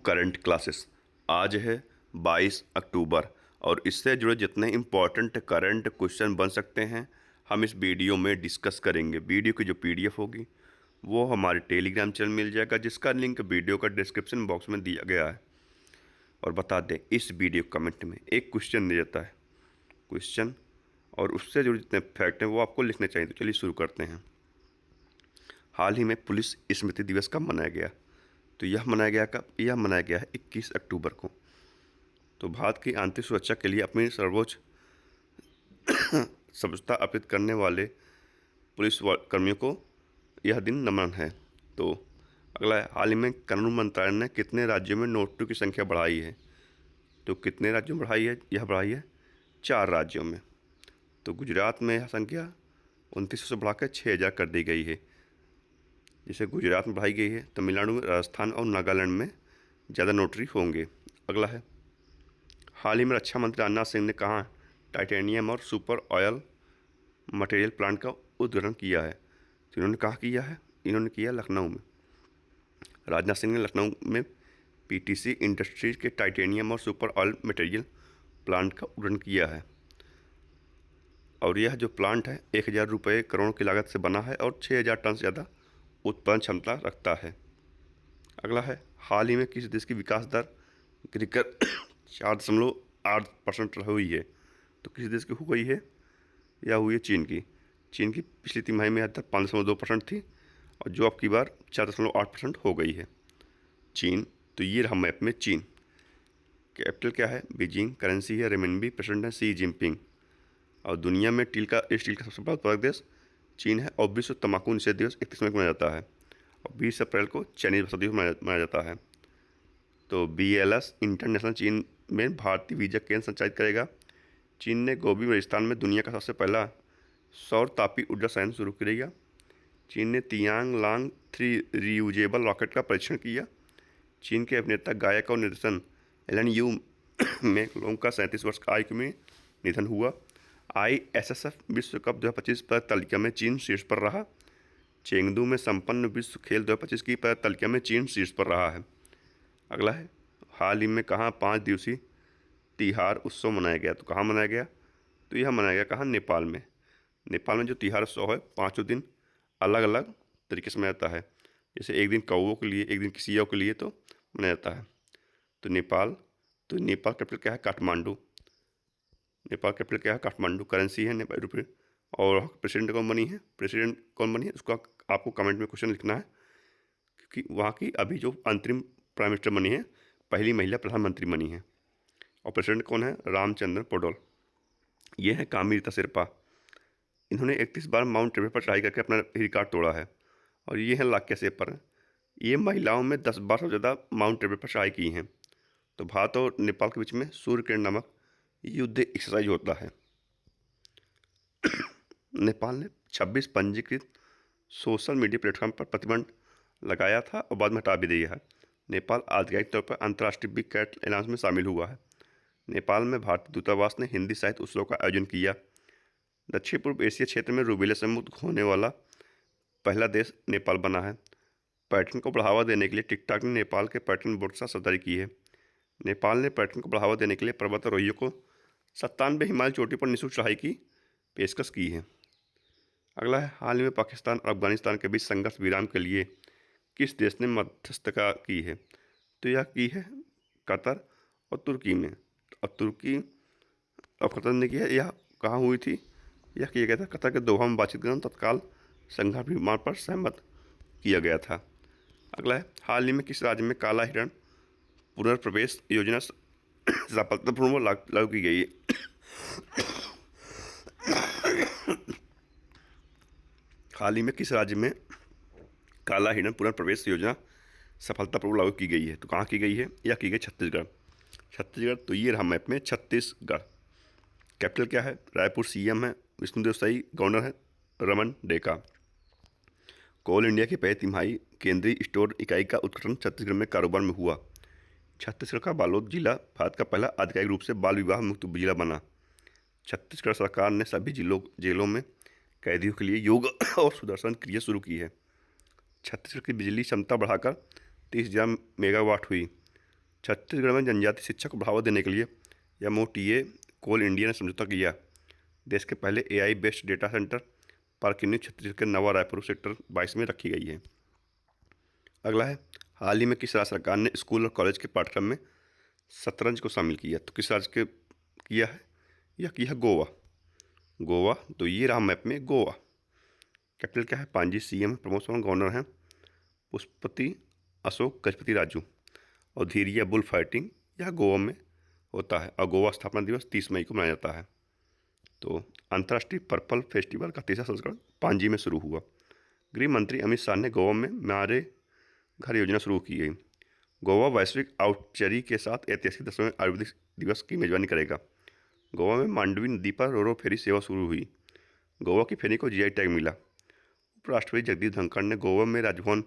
Current classes. आज है 22 अक्टूबर और इससे जुड़े जितने इम्पोर्टेंट करंट क्वेश्चन बन सकते हैं हम इस वीडियो में डिस्कस करेंगे। वीडियो की जो पीडीएफ होगी वो हमारे टेलीग्राम चैनल मिल जाएगा, जिसका लिंक वीडियो का डिस्क्रिप्शन बॉक्स में दिया गया है। और बता दें, इस वीडियो कमेंट में एक क्वेश्चन दिया जाता है, क्वेश्चन और उससे जुड़े जितने फैक्ट हैं वो आपको लिखने चाहिए। तो चलिए शुरू करते हैं। हाल ही में पुलिस स्मृति दिवस कब मनाया गया? तो यह मनाया गया कब? यह मनाया गया है 21 अक्टूबर को। तो भारत की आंतरिक सुरक्षा के लिए अपनी सर्वोच्च सर्वोच्चता अर्पित करने वाले पुलिस कर्मियों को यह दिन नमन है। तो अगला है, हाल ही में कानून मंत्रालय ने कितने राज्यों में नोटरी की संख्या बढ़ाई है? तो कितने राज्यों में बढ़ाई है? यह बढ़ाई है 4 राज्यों में। तो गुजरात में यह संख्या 2900 से बढ़ाकर 6000 कर दी गई है। जैसे गुजरात में बढ़ाई गई है, तमिलनाडु, राजस्थान और नागालैंड में ज़्यादा नोटरी होंगे। अगला है, हाल ही में रक्षा मंत्री राजनाथ सिंह ने कहाँ टाइटेनियम और सुपर ऑयल मटेरियल प्लांट का उद्घाटन किया है? तो इन्होंने कहाँ किया है? इन्होंने किया लखनऊ में। राजनाथ सिंह ने लखनऊ में पीटीसी इंडस्ट्रीज के टाइटेनियम और सुपर ऑयल मटेरियल प्लांट का उद्घाटन किया है। और यह जो प्लांट है 1000 रुपये करोड़ की लागत से बना है और 6000 टन से ज़्यादा उत्पादन क्षमता रखता है। अगला है, हाल ही में किस देश की विकास दर गिरकर 4.8% हुई है? तो किस देश की हो गई है? यह हुई है चीन की। चीन की पिछली तिमाही में यह दर 5.2% थी और जो अब की बार 4.8% हो गई है। चीन, तो ये रहा मैप में चीन। कैपिटल क्या है? बीजिंग। करेंसी है रेमिनबी। प्रेसिडेंट है शी जिनपिंग। और दुनिया में स्टील का सबसे बड़ा उत्पादक देश चीन है। और विश्व तंबाकू निषेध दिवस 31 मई को मनाया जाता है और 20 अप्रैल को चाइनीज भाषा दिवस मनाया जाता है। तो BLS इंटरनेशनल चीन में भारतीय वीजा केंद्र संचालित करेगा। चीन ने गोबी रेगिस्तान में दुनिया का सबसे पहला सौर तापी ऊर्जा संयंत्र शुरू किया। चीन ने तियांग लांग 3 रीयूजेबल रॉकेट का परीक्षण किया। चीन के अभिनेता, गायक और निर्देशन एलन यू में लोगों का 37 वर्ष का आयु में निधन हुआ। ISSF विश्व कप 2025 पदक तालिका में चीन शीर्ष पर रहा। चेंगदू में संपन्न विश्व खेल 2025 की पदक तालिका में चीन शीर्ष पर रहा है। अगला है, हाल ही में कहाँ 5 दिवसीय तिहार उत्सव मनाया गया? तो कहाँ मनाया गया? तो यह मनाया गया कहाँ? नेपाल में। नेपाल में जो तिहार उत्सव है 5 दिन अलग अलग तरीके से मनाया जाता है। जैसे एक दिन कौवों के लिए, एक दिन किसी के लिए तो मनाया जाता है। तो नेपाल कैपिटल क्या है? काठमांडू। नेपाल कैपिटल क्या है? काठमांडू। करेंसी है नेपाल रुपये। और प्रेसिडेंट कौन बनी है? प्रेसिडेंट कौन बनी है उसका आपको कमेंट में क्वेश्चन लिखना है, क्योंकि वहाँ की अभी जो अंतरिम प्राइम मिनिस्टर बनी है, पहली महिला प्रधानमंत्री बनी है। और प्रेसिडेंट कौन है? रामचंद्र पौडोल। ये है कामिता शेरपा। इन्होंने 31 बार माउंट एवरेस्ट पर चढ़ाई करके अपना रिकॉर्ड तोड़ा है। और ये है लाक्या शेरपर। ये महिलाओं में 10 बार से ज़्यादा माउंट एवरेस्ट पर चढ़ाई की हैं। तो भारत और नेपाल के बीच में सूर्य किरण नामक युद्ध एक्सरसाइज होता है। नेपाल ने 26 पंजीकृत सोशल मीडिया प्लेटफॉर्म पर प्रतिबंध लगाया था और बाद में हटा भी दिया है। नेपाल आधिकारिक तौर पर अंतर्राष्ट्रीय बिग कैट अलायंस में शामिल हुआ है। नेपाल में भारतीय दूतावास ने हिंदी साहित्य उत्सव का आयोजन किया। दक्षिण पूर्व एशिया क्षेत्र में रूबेला से मुक्त होने वाला पहला देश नेपाल बना है। पर्यटन को बढ़ावा देने के लिए टिकटॉक ने नेपाल के पर्यटन बोर्ड से साझेदारी की है। नेपाल ने पर्यटन को बढ़ावा देने के लिए पर्वतारोहियों को 97 हिमालय चोटी पर निःशुल्क चढ़ाई की पेशकश की है। अगला है, हाल ही में पाकिस्तान और अफगानिस्तान के बीच संघर्ष विराम के लिए किस देश ने मध्यस्थता की है? तो यह की है कतर और तुर्की में। और तुर्की और कतर ने की है। यह कहाँ हुई थी? यह किया गया था कतर के दोहा में बातचीत के दौरान तत्काल संघर्ष विराम पर सहमत किया गया था। अगला है, हाल ही में किस राज्य में काला हिरण पुनर्प्रवेश योजना सफलतापूर्वक लागू की गई है? हाल ही में किस राज्य में काला हिरण पुनर्प्रवेश योजना सफलतापूर्वक लागू की गई है? तो कहाँ की गई है? यह की गई छत्तीसगढ़। छत्तीसगढ़, तो ये रहा मैप में छत्तीसगढ़। कैपिटल क्या है? रायपुर। CM है विष्णुदेव साई। गवर्नर है रमन डेका। कोल इंडिया की पहली तिमाही केंद्रीय स्टोर इकाई का उद्घाटन छत्तीसगढ़ में कारोबार में हुआ। छत्तीसगढ़ का बालोद जिला भारत का पहला आधिकारिक रूप से बाल विवाह मुक्त जिला बना। छत्तीसगढ़ सरकार ने सभी जेलों में कैदियों के लिए योग और सुदर्शन क्रिया शुरू की है। छत्तीसगढ़ की बिजली क्षमता बढ़ाकर 30,000 मेगावाट हुई। छत्तीसगढ़ में जनजाति शिक्षा को बढ़ावा देने के लिए MoTA कोल इंडिया ने समझौता किया। देश के पहले AI based data centre park की नींव छत्तीसगढ़ के नवा रायपुर सेक्टर 22 में रखी गई है। अगला है, हाल ही में किस राज्य सरकार ने स्कूल और कॉलेज के पाठ्यक्रम में शतरंज को शामिल किया? तो किस राज्य के किया है? यह किया है गोवा। गोवा, तो ये रहा मैप में गोवा। कैपिटल क्या है? पांजी। CM प्रमोद सावंत गवर्नर हैं। पुष्पति अशोक गजपति राजू। और धीरिया बुल फाइटिंग यह गोवा में होता है और गोवा स्थापना दिवस 30 मई को मनाया जाता है। तो अंतर्राष्ट्रीय पर्पल फेस्टिवल का तीसरा संस्करण पांजी में शुरू हुआ। गृह मंत्री अमित शाह ने गोवा में म्यारे घर योजना शुरू की गई। गोवा वैश्विक आउटचरी के साथ ऐतिहासिक 10वें आयुर्वेदिक दिवस की मेजबानी करेगा। गोवा में मांडवी नदी पर रोरो फेरी सेवा शुरू हुई। गोवा की फेरी को GI टैग मिला। उपराष्ट्रपति जगदीप धनखड़ ने गोवा में राजभवन,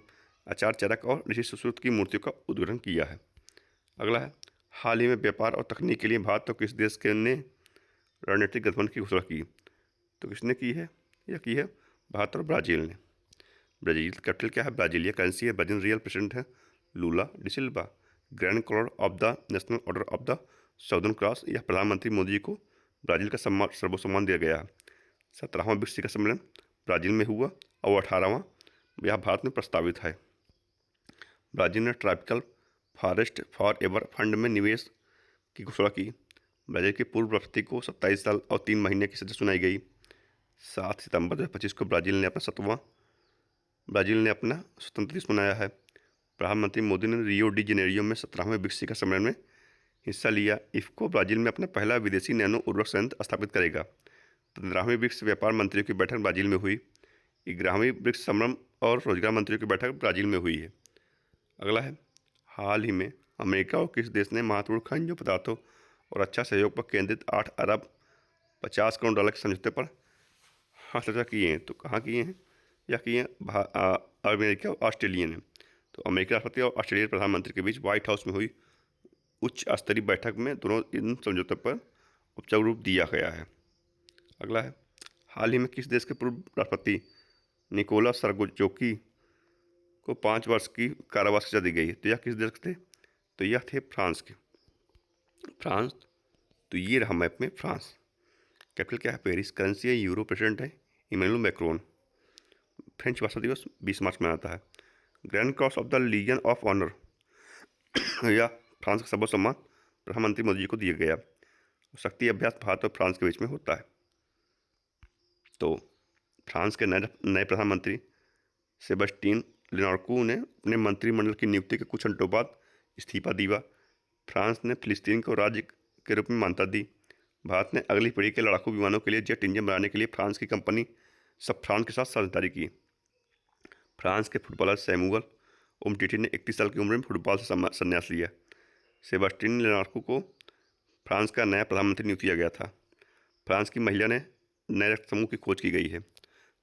आचार्य चरक और ऋषि सुश्रुत की मूर्तियों का उद्घाटन किया है। अगला है, हाल ही में व्यापार और तकनीक के लिए भारत और किस देश के ने रणनीतिक गठबंधन की घोषणा की? तो किसने की है? यह की है भारत और ब्राजील ने। ब्राजील कैपिटल क्या है? ब्राजीलिया। करेंसी है ब्राजील रियल। प्रेसिडेंट है Lula da Silva. Grand collar of the national order of the southern cross, यह प्रधानमंत्री मोदी जी को ब्राजील का सम्मान सर्वसम्मान दिया गया है। 17वां ब्रिक्स शिखर सम्मेलन ब्राजील में हुआ और 18वां यह भारत में प्रस्तावित है। ब्राजील ने tropical forest for ever fund में निवेश की घोषणा की। ब्राजील के पूर्व राष्ट्रपति को 27 साल और 3 महीने की सजा सुनाई गई। 7 सितंबर 2025 को ब्राजील ने अपना स्वतंत्रता दिवस मनाया है। प्रधानमंत्री मोदी ने रियो डी जेनेरियो में 17वें ब्रिक्स शिखर सम्मेलन में हिस्सा लिया। इफ्को ब्राजील में अपना पहला विदेशी नैनो उर्वरक संयंत्र स्थापित करेगा। 15वीं ब्रिक्स व्यापार मंत्रियों की बैठक ब्राजील में हुई। 11वीं ब्रिक्स श्रम और रोजगार मंत्रियों की बैठक ब्राजील में हुई है। अगला है, हाल ही में अमेरिका और किस देश ने महत्वपूर्ण खनिज पदार्थों और अच्छा सहयोग पर केंद्रित 8 अरब 50 करोड़ डॉलर के समझौते पर हस्ताक्षर किए हैं? तो कहाँ किए हैं? या किए हैं अमेरिका और ऑस्ट्रेलिया ने। तो अमेरिकी राष्ट्रपति और ऑस्ट्रेलिया प्रधानमंत्री के बीच व्हाइट हाउस में हुई उच्च स्तरीय बैठक में दोनों इन समझौतों पर औपचारिक रूप दिया गया है। अगला है, हाल ही में किस देश के पूर्व राष्ट्रपति निकोलस सार्कोजी को 5 वर्ष की कारावास की सजा दी गई? तो यह किस देश के थे? तो यह थे फ्रांस के। फ्रांस, तो ये रहा मैप में फ्रांस। कैपिटल क्या है? पेरिस। करेंसी है यूरो। प्रेसिडेंट है इमैनुअल मैक्रोन। फ्रेंच भाषा दिवस 20 मार्च में आता है। Grand cross of the legion of honour या फ्रांस का सर्वोच्च सम्मान प्रधानमंत्री मोदी जी को दिया गया। शक्ति अभ्यास भारत और फ्रांस के बीच में होता है। तो फ्रांस के नए प्रधानमंत्री सेबेस्टियन लेनार्कू ने अपने मंत्रिमंडल की नियुक्ति के कुछ घंटों बाद इस्तीफा दिया। फ्रांस ने फिलिस्तीन को राज्य के रूप में मान्यता दी। भारत ने अगली पीढ़ी के लड़ाकू विमानों के लिए जेट इंजन बनाने के लिए फ्रांस की कंपनी सफ्रान के साथ साझेदारी की। फ्रांस के फुटबॉलर सैमुअल उमटीटी ने 31 साल की उम्र में फुटबॉल से संन्यास लिया। सेबेस्टियन लेनार्कू को फ्रांस का नया प्रधानमंत्री नियुक्त किया गया था। फ्रांस की महिला ने नए रक्त समूह की खोज की गई है।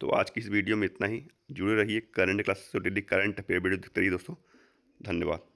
तो आज की इस वीडियो में इतना ही। जुड़े रहिए करंट क्लासेस से डेली करंट अफेयर वीडियो देखते रहिए दोस्तों। धन्यवाद।